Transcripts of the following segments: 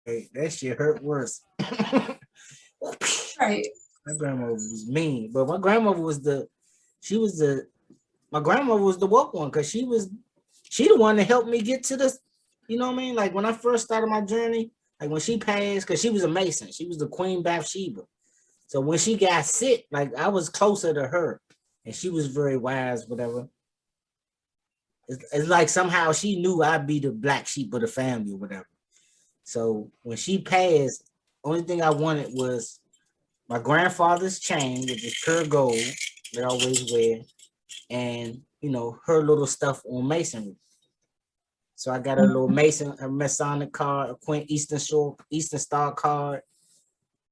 Hey, that shit hurt worse. Right. My grandmother was mean, but my grandmother was she was the, my grandmother was the woke one because she the one that helped me get to this. You know what I mean? Like when I first started my journey, like when she passed, because she was a Mason, she was the Queen Bathsheba. So when she got sick, like I was closer to her, and she was very wise, whatever. It's like somehow she knew I'd be the black sheep of the family or whatever. So when she passed, only thing I wanted was my grandfather's chain, which is pure gold, they always wear, and her little stuff on masonry. So I got a little a Masonic card, a Queen Eastern Star card,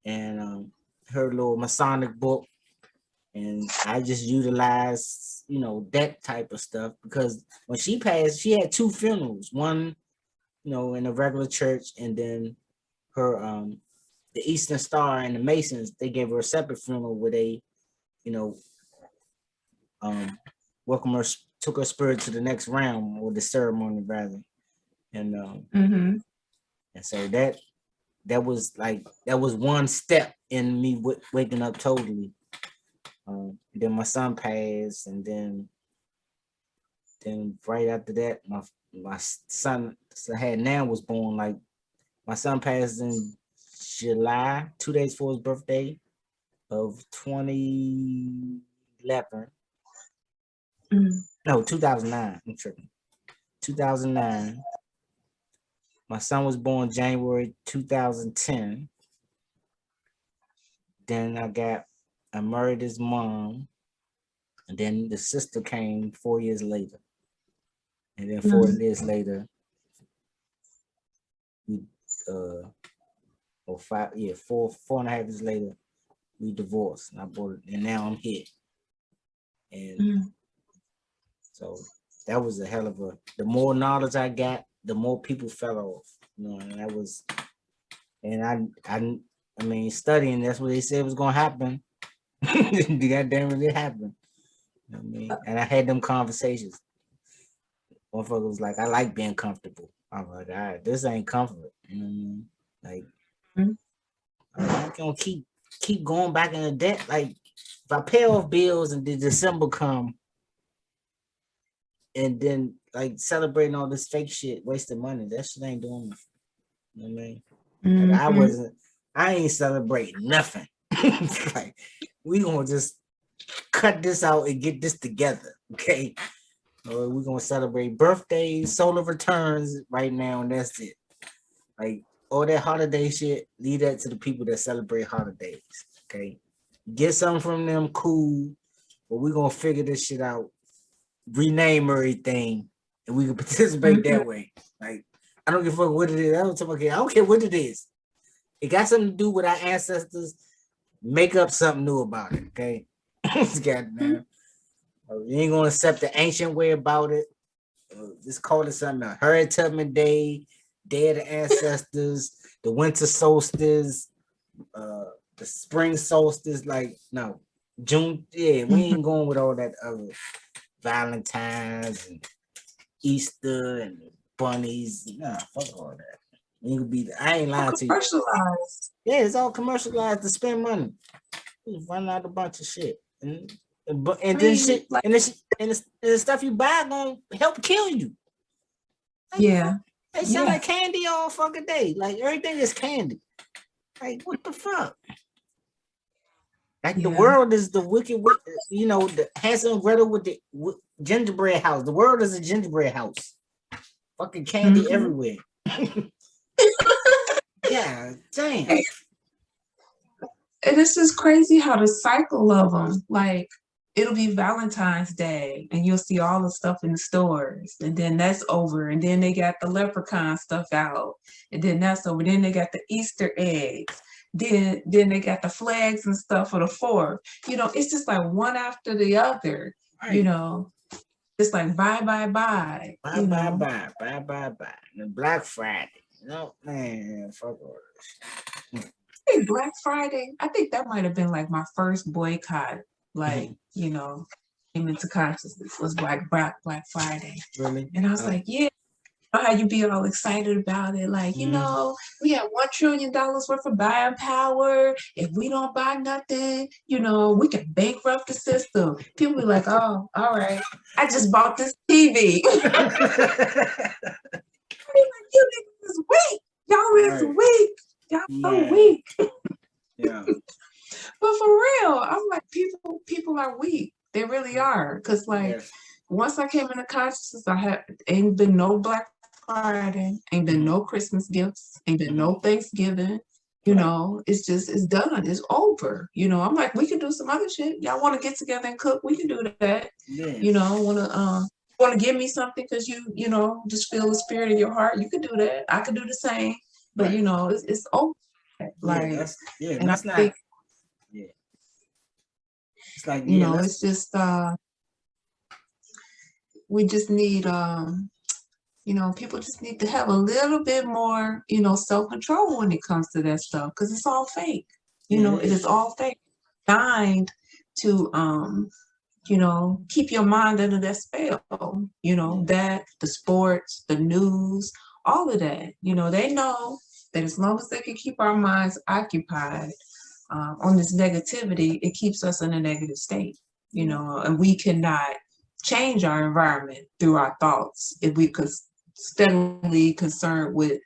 and her little Masonic book. And I just utilized, that type of stuff because when she passed, she had two funerals. One, in a regular church, and then her the Eastern Star and the Masons, they gave her a separate funeral where they, you know, um welcome her, took her spirit to the next realm, or the ceremony rather. And and so that was one step in me waking up totally. Then my son passed, and then right after that, my son I had now was born. Like my son passed in July, 2 days before his birthday of 2011. No, 2009. I'm tripping. 2009. My son was born January 2010. Then I married his mom, and then the sister came 4 years later. And then 4 years later, we or five, yeah, 4.5 years later, we divorced. And I bought it, and now I'm here. And so that was a hell of a. The more knowledge I got, the more people fell off. And that was, and I mean, studying. That's what they said was gonna happen. The goddamn it happened. You know what I mean, and I had them conversations. Motherfucker was like, "I like being comfortable." I'm like, "All right, this ain't comfort." You know what I mean? Like, I'm not gonna keep going back in the debt. Like, if I pay off bills and then December come, and then like celebrating all this fake shit, wasting money, that shit ain't doing nothing. You know what I mean? Like I ain't celebrating nothing. Like, we gonna just cut this out and get this together, okay? We're gonna celebrate birthdays, solar returns right now, and that's it. Like all that holiday shit, leave that to the people that celebrate holidays. Okay. Get something from them, cool. But we're gonna figure this shit out, rename everything, and we can participate that way. Like, I don't give a fuck what it is. I don't care what it is. It got something to do with our ancestors. Make up something new about it, okay? Goddamn. You ain't gonna accept the ancient way about it. Just call it something else. Harriet Tubman Day, Day of the Ancestors, the winter solstice, the spring solstice. Like, no, June. Yeah, we ain't going with all that other Valentine's and Easter and bunnies. Nah, fuck all that. I ain't lying to you. Commercialized. Yeah, it's all commercialized to spend money. You run out a bunch of shit. And then shit, like, and the stuff you buy gonna help kill you. Like, yeah. They sell like candy all fucking day. Like everything is candy. Like, what the fuck? Like the world is the wicked, the Hansel and Gretel with the gingerbread house. The world is a gingerbread house. Fucking candy everywhere. Yeah, damn. And it's just crazy how the cycle of them, like, it'll be Valentine's Day and you'll see all the stuff in the stores, and then that's over, and then they got the leprechaun stuff out, and then that's over, then they got the Easter eggs, then they got the flags and stuff for the 4th. It's just like one after the other. Right. It's like bye. Bye. And Black Friday. Man, fuck all this. Hey, Black Friday, I think that might have been like my first boycott, like, came into consciousness, was Black Friday. Really? And I was like, yeah. know how you be all excited about it, like, you know, we have $1 trillion worth of buying power. If we don't buy nothing, you know, we can bankrupt the system. People be like, oh, all right, I just bought this TV. Like, you niggas is weak. Y'all is Right. weak. Y'all so Man. weak. Yeah. But for real, I'm like, people are weak. They really are. Cause like Yes. once I came into consciousness, ain't been no Black Friday, ain't been no Christmas gifts, ain't been no Thanksgiving. You Right. know, it's just it's done. It's over. You know, I'm like, we can do some other shit. Y'all want to get together and cook? We can do that. Yeah. You know, want to give me something because you know just feel the spirit in your heart. You can do that. I could do the same. But Right. you know, it's over. Like, and I That's not. think Yeah. It's like, you yeah, know, let's. it's just we just need you know, people just need to have a little bit more, you know, self-control when it comes to that stuff because it's all fake. You Yeah, know, it it is is. all fake. Designed to you know, keep your mind under that spell. You know, Yeah. that the sports, the news, all of that. You know, they know that as long as they can keep our minds occupied on this negativity, it keeps us in a negative state. You Yeah. know, and we cannot change our environment through our thoughts if we could steadily concerned with,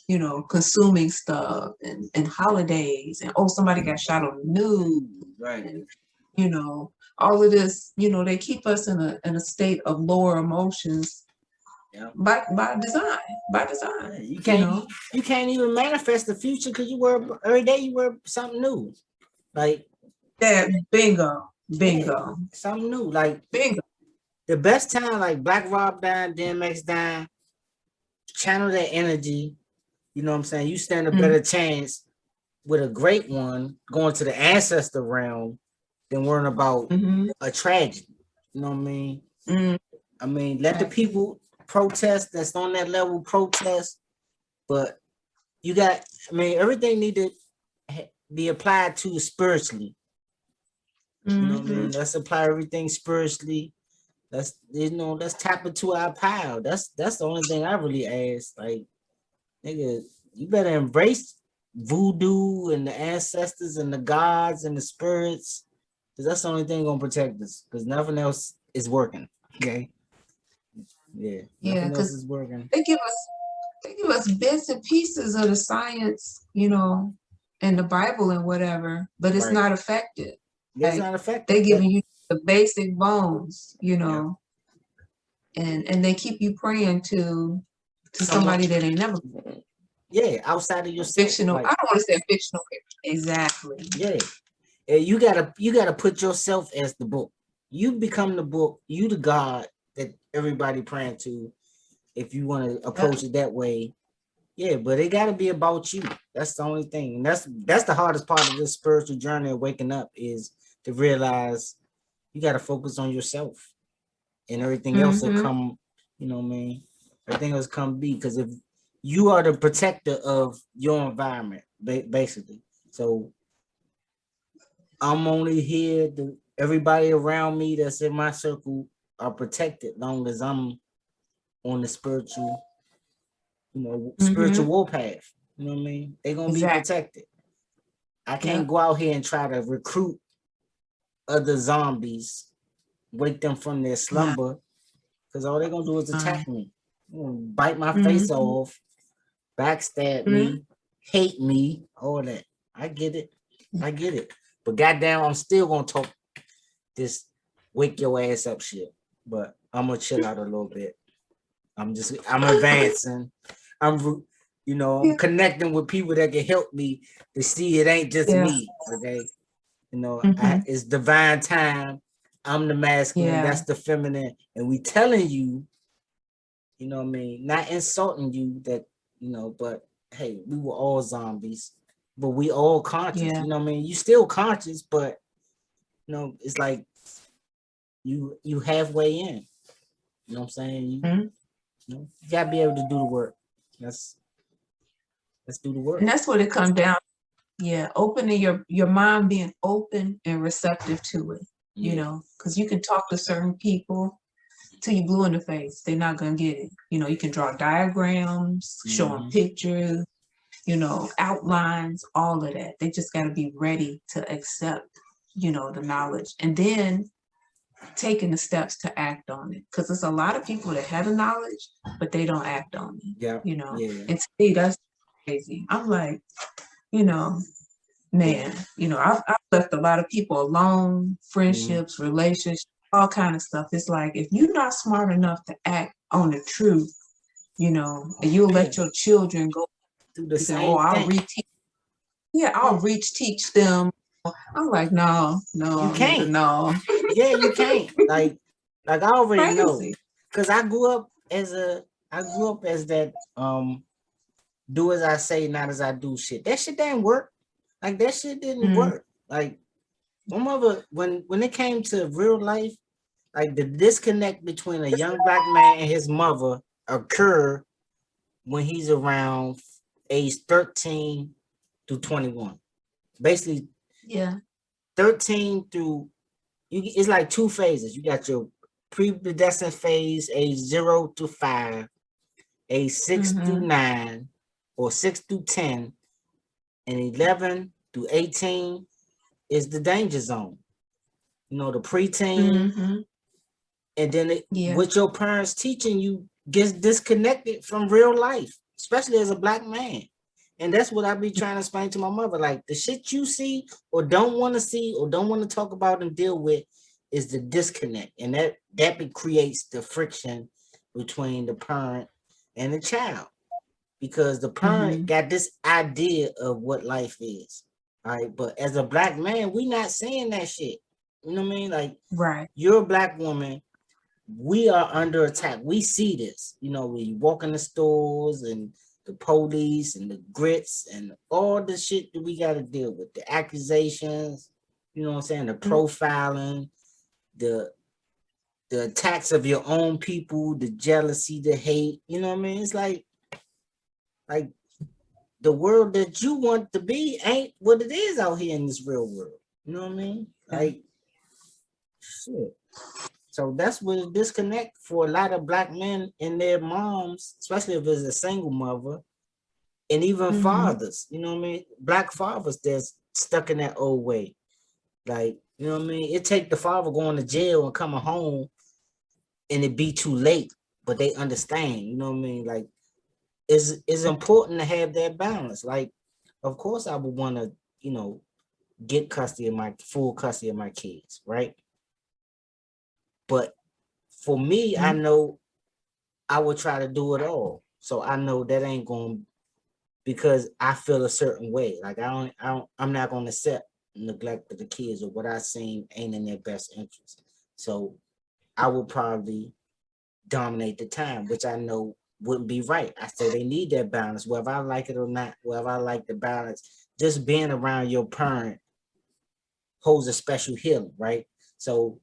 you know, consuming stuff and holidays and oh somebody got shot on the news Right. and you know all of this, you know, they keep us in a state of lower emotions. Yeah. By design, Yeah. you know. You can't even manifest the future because you worry every day. You worry something new. Like, That bingo, yeah, bingo, something new. Like bingo. the best time, like Black Rob dying, DMX dying, channel that energy. You know what I'm saying? You stand a better chance with a great one going to the ancestor realm than worrying about a tragedy. You know what I mean? I mean, let the people protest that's on that level protest, but you got, I mean, everything need to be applied to spiritually. You know what I mean? Let's apply everything spiritually. Let's, you know, let's tap into our power. That's the only thing I really ask. Like, nigga, you better embrace voodoo and the ancestors and the gods and the spirits, because that's the only thing gonna protect us. Because nothing else is working. Okay. Yeah. Yeah, Nothing else because is working. they give us bits and pieces of the science, you know, and the Bible and whatever, but it's Right. not effective. Yeah, it's Like not effective. they giving you the basic bones, you Yeah. know, and they keep you praying to Someone, somebody that ain't never yeah, outside of yourself. fictional. Like, I don't want to say fictional. Exactly. yeah. You gotta put yourself as the book. You become the book, you the God that everybody praying to, if you want to approach it that way. Yeah, but it got to be about you. That's the only thing. And that's the hardest part of this spiritual journey of waking up, is to realize you got to focus on yourself, and everything else will come, you know what I mean? Everything else come be, because if you are the protector of your environment, basically. So I'm only here to, everybody around me that's in my circle are protected long as I'm on the spiritual, you know, spiritual warpath. You know what I mean? They're gonna be Exactly. protected. I can't Yeah. go out here and try to recruit other zombies, wake them from their slumber, because all they're gonna do is attack me. Bite my face off, backstab me, hate me, all that. I get it. I get it. But goddamn, I'm still gonna talk this wake your ass up shit. But I'm gonna chill out a little bit. I'm advancing. I'm, you know, I'm connecting with people that can help me to see it ain't just Yeah. me. Okay. You know, it's divine time. I'm the masculine, that's the feminine. And we telling you, you know what I mean, not insulting you that, you know, but hey, we were all zombies, but we all conscious. Yeah. You know what I mean? You still conscious, but you know, it's like you halfway in. You know what I'm saying? You gotta be able to do the work. Let's do the work. And that's what it comes down. Yeah, opening your mind, being open and receptive to it. You know, because you can talk to certain people till you blue in the face. They're not gonna get it. You know, you can draw diagrams, showing pictures, you know, outlines, all of that. They just gotta be ready to accept, you know, the knowledge. And then taking the steps to act on it. Because there's a lot of people that have the knowledge, but they don't act on it. Yeah. You know, Yeah. and to me, that's crazy. I'm like, you know, man, you know, I've left a lot of people alone, friendships, relationships, all kind of stuff. It's like, if you're not smart enough to act on the truth, you know, and you'll let your children go do the say, same oh, I'll thing. reteach. Yeah, I'll teach them. I'm like, no, You can't. no. Yeah, you can't. Like I already know. Crazy. Cause I grew up as that do as I say, not as I do shit. That shit didn't work. Like that shit didn't work. Like my mother, when it came to real life, like the disconnect between a young black man and his mother occur when he's around age 13 to 21. Basically, Yeah. 13 through it's like two phases. You got your pre-pubescent phase, age 0 to 5, age 6 through 9, or 6 through 10, and 11 through 18 is the danger zone. You know, the preteen, and then what your parents teaching you gets disconnected from real life, especially as a black man. And that's what I be trying to explain to my mother. Like the shit you see or don't want to see or don't want to talk about and deal with is the disconnect. And that creates the friction between the parent and the child. Because the parent got this idea of what life is. All right. But as a black man, we not saying that shit. You know what I mean? Like, right. You're a black woman. We are under attack. We see this. You know, we walk in the stores and the police and the grits and all the shit that we got to deal with. The accusations, you know what I'm saying? The profiling, the attacks of your own people, the jealousy, the hate. You know what I mean? It's like the world that you want to be ain't what it is out here in this real world. You know what I mean? Like, shit. So that's what a disconnect for a lot of black men and their moms, especially if it's a single mother, and even fathers, you know what I mean? Black fathers that's stuck in that old way. Like, you know what I mean? It take the father going to jail and coming home and it be too late, but they understand, you know what I mean? Like, it's important to have that balance. Like, of course I would want to, you know, get full custody of my kids, right? But for me, I know I would try to do it all. So I know that ain't going, because I feel a certain way. Like I'm not going to accept neglect of the kids or what I seen ain't in their best interest. So I would probably dominate the time, which I know wouldn't be right. I say they need that balance, whether I like it or not, whether I like the balance. Just being around your parent holds a special healing, right? So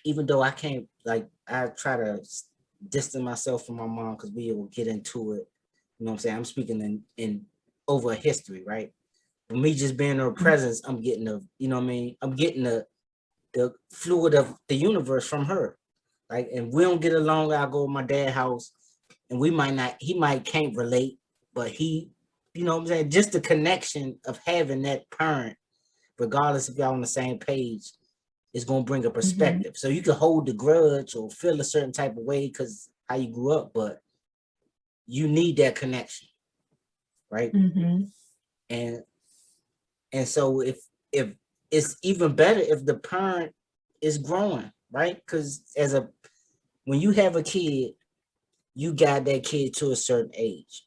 even though I can't, like, I try to distance myself from my mom because we will get into it. You know what I'm saying? I'm speaking in over a history, right? For me just being in her presence, I'm getting you know what I mean? I'm getting the fluid of the universe from her. Like, and we don't get along, I go to my dad's house and he might can't relate, but he, you know what I'm saying? Just the connection of having that parent, regardless if y'all on the same page, is going to bring a perspective. So you can hold the grudge or feel a certain type of way because how you grew up, but you need that connection, right? And so if it's even better if the parent is growing, right? Because when you have a kid, you got that kid to a certain age.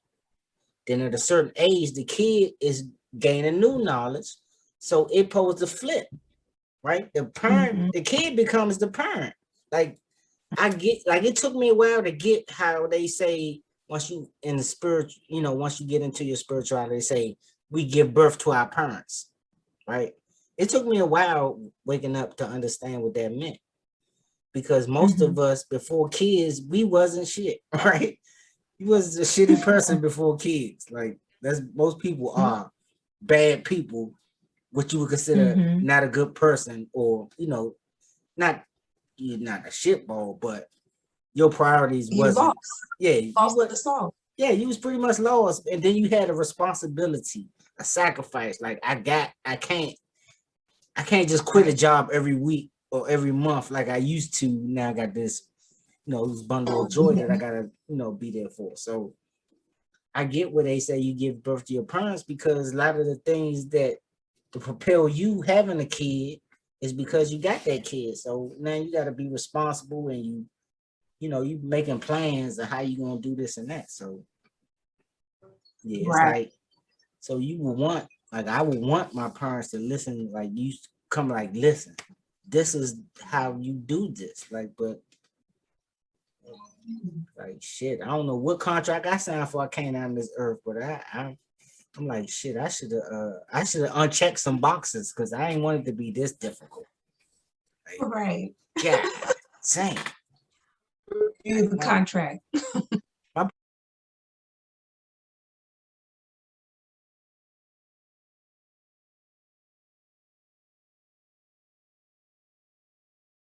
Then at a certain age, the kid is gaining new knowledge. So it poses a flip, right? The parent, the kid becomes the parent. Like, it took me a while to get how they say once you in the spirit, you know, once you get into your spirituality, they say we give birth to our parents, right? It took me a while waking up to understand what that meant, because most of us before kids, we wasn't shit, right? You was a shitty person before kids. Like, that's most people are bad people, what you would consider not a good person, or, you know, not you're not a shitball, but your priorities You wasn't. lost. Yeah, you Lost was, the song. yeah, you was pretty much lost, and then you had a responsibility, a sacrifice. Like I can't just quit a Right. job every week or every month like I used to. Now I got this, this bundle of joy that I Mhm. gotta, be there for. So I get where they say you give birth to your parents, because a lot of the things that to propel you having a kid is because you got that kid. So now you got to be responsible, and you making plans of how you gonna do this and that. So yeah, it's Right. like, so you would want, like, I would want my parents to listen, like, you come, like, listen, this is how you do this, like, but like, shit, I don't know what contract I signed for I came on this earth, but I'm like, shit, I should have unchecked some boxes, because I ain't want it to be this difficult. Like, Right. yeah, same. Here's the contract.